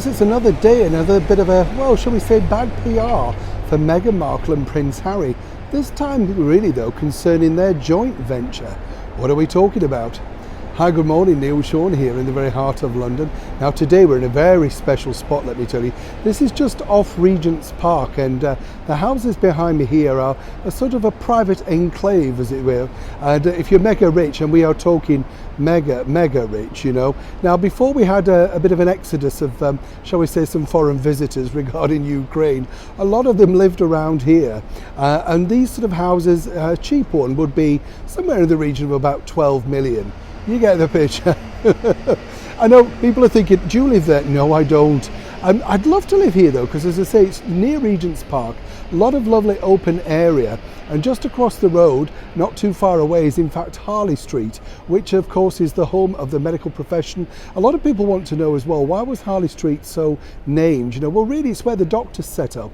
is, it's another day, another bit of a, well, shall we say, bad PR for Meghan Markle and Prince Harry. This time, really though, concerning their joint venture. What are we talking about? Hi, good morning, Neil Sean here in the very heart of London. Now today we're in a very special spot, let me tell you. This is just off Regent's Park, and the houses behind me here are a sort of a private enclave, as it were. And if you're mega rich, and we are talking mega rich, you know. Now before we had a bit of an exodus of, shall we say, some foreign visitors regarding Ukraine, a lot of them lived around here. And these sort of houses, a cheap one would be somewhere in the region of about 12 million. You get the picture. I know people are thinking, do you live there? No, I don't. I'd love to live here though, because as I say, it's near Regent's Park, a lot of lovely open area, and just across the road, not too far away, is in fact Harley Street, which of course is the home of the medical profession. A lot of people want to know as well, why was Harley Street so named? You know, well really it's where the doctors set up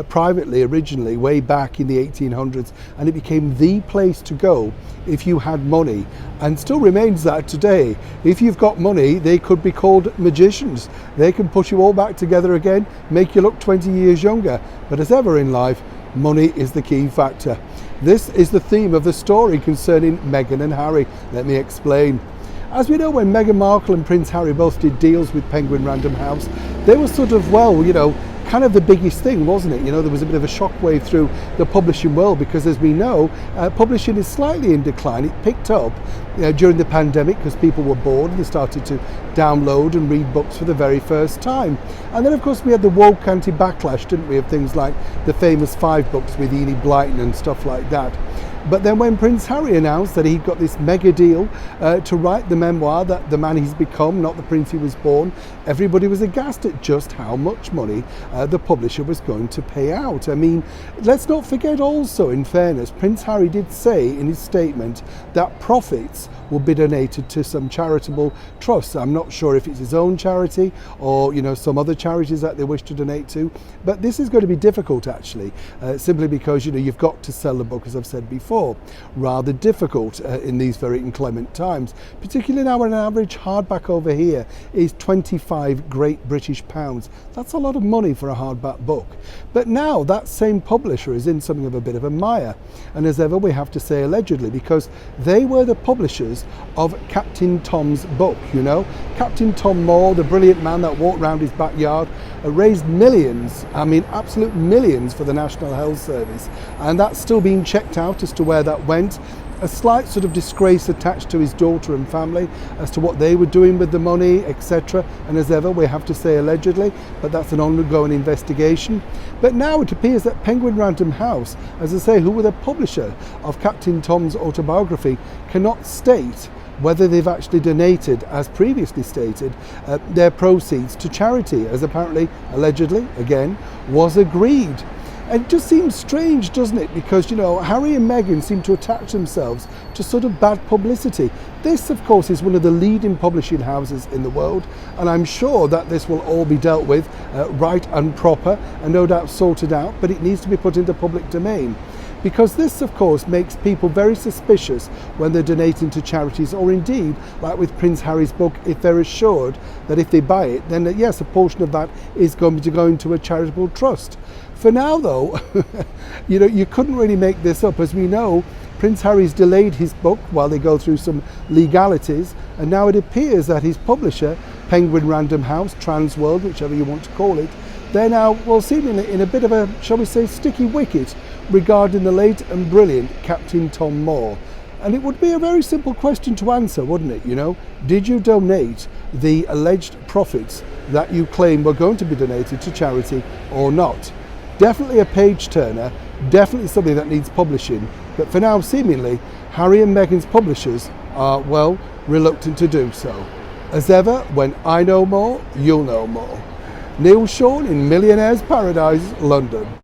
privately originally, way back in the 1800s, and it became the place to go if you had money, and still remains that today. If you've got money, they could be called magicians. They can put you all back together again, make you look 20 years younger. But as ever in life, money is the key factor. This is the theme of the story concerning Meghan and Harry. Let me explain. As we know, when Meghan Markle and Prince Harry both did deals with Penguin Random House, they were sort of, well, you know, kind of the biggest thing, wasn't it? You know, there was a bit of a shockwave through the publishing world, because as we know, publishing is slightly in decline. It picked up during the pandemic because people were bored and they started to download and read books for the very first time. And then of course we had the woke anti-backlash, didn't we, of things like the famous 5 books with Enid Blyton and stuff like that. But then when Prince Harry announced that he'd got this mega deal to write the memoir that the man he's become, not the prince he was born, everybody was aghast at just how much money the publisher was going to pay out. I mean, let's not forget also, in fairness, Prince Harry did say in his statement that profits will be donated to some charitable trusts. I'm not sure if it's his own charity or, you know, some other charities that they wish to donate to, but this is going to be difficult actually, simply because, you know, you've got to sell the book, as I've said before. Rather difficult in these very inclement times, particularly now when an average hardback over here is 25 Great British pounds. That's a lot of money for a hardback book. But now that same publisher is in something of a bit of a mire, and as ever we have to say allegedly, because they were the publishers of Captain Tom's book. You know, Captain Tom Moore, the brilliant man that walked around his backyard, raised millions, I mean absolute millions, for the National Health Service, and that's still being checked out as to where that went. A slight sort of disgrace attached to his daughter and family as to what they were doing with the money, etc. And as ever, we have to say allegedly, but that's an ongoing investigation. But now it appears that Penguin Random House, as I say, who were the publisher of Captain Tom's autobiography, cannot state whether they've actually donated, as previously stated, their proceeds to charity, as apparently, allegedly, again, was agreed. And it just seems strange, doesn't it? Because, you know, Harry and Meghan seem to attach themselves to sort of bad publicity. This, of course, is one of the leading publishing houses in the world, and I'm sure that this will all be dealt with right and proper, and no doubt sorted out, but it needs to be put into public domain. Because this, of course, makes people very suspicious when they're donating to charities, or indeed, like with Prince Harry's book, if they're assured that if they buy it, then yes, a portion of that is going to go into a charitable trust. For now, though, you know, you couldn't really make this up. As we know, Prince Harry's delayed his book while they go through some legalities, and now it appears that his publisher, Penguin Random House, Transworld, whichever you want to call it, they're now, well, seemingly in a bit of a, shall we say, sticky wicket regarding the late and brilliant Captain Tom Moore. And it would be a very simple question to answer, wouldn't it? You know, did you donate the alleged profits that you claim were going to be donated to charity or not? Definitely a page turner, definitely something that needs publishing, but for now, seemingly, Harry and Meghan's publishers are, well, reluctant to do so. As ever, when I know more, you'll know more. Neil Sean in Millionaire's Paradise, London.